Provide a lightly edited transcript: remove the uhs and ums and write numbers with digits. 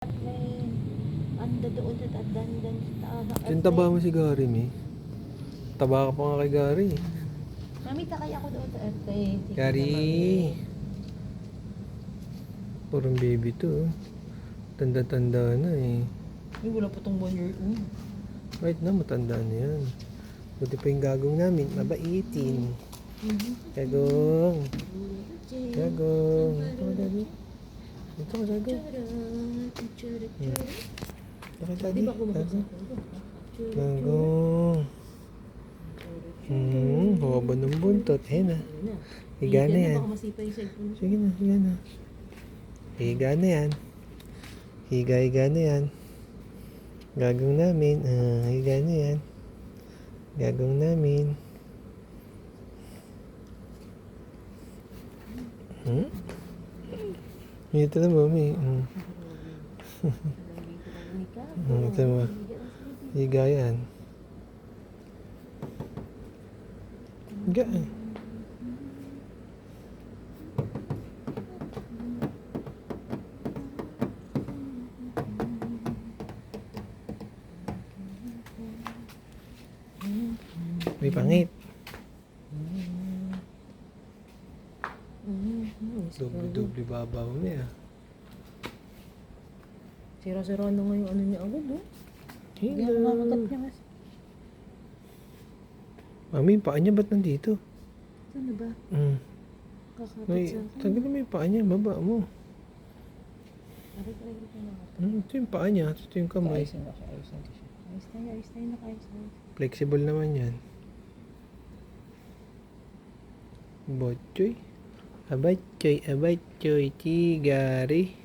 Anda doon sa dandan sa Yung taba mo si Gary, mi. Taba ka pa nga kay Gary. Mamita kaya ako doon sa airplane. Sige Gary. naman. Parang baby to. Tanda-tanda na eh. Ay, wala pa tong 1 year old. Right na, matanda na yan. Buti pa yung gagong namin, mabaitin. Gagong. Gagong. Ito ka, Daddy. Ito ka, Gagong. Ito ka, Daddy. Gagong. Gagong. Haba ng buntot. Ayan na. Higa na yan. Sige na, higa na. Higa na yan. Higa na yan. Gagong namin. Higa na yan. Gagong namin. Ito na, mami. Ito mo. Higa yan. Higa. May pangit. Doble-doble babaw niya. Sira-sira na nga yung ano niya agad, oh. Hindi Hello. ako makakat niya kasi. Mami, yung paa niya ba't nandito? Saan ba? Kakapit May, sa akin. tagal na may paa niya. Baba mo. Aray ko na. Ito yung paa niya. Ito yung kamay. Ayos na siya. Ayos tayo, nakaayos tayo. Flexible naman yan. Botchoy. Abatchoy, Tigari.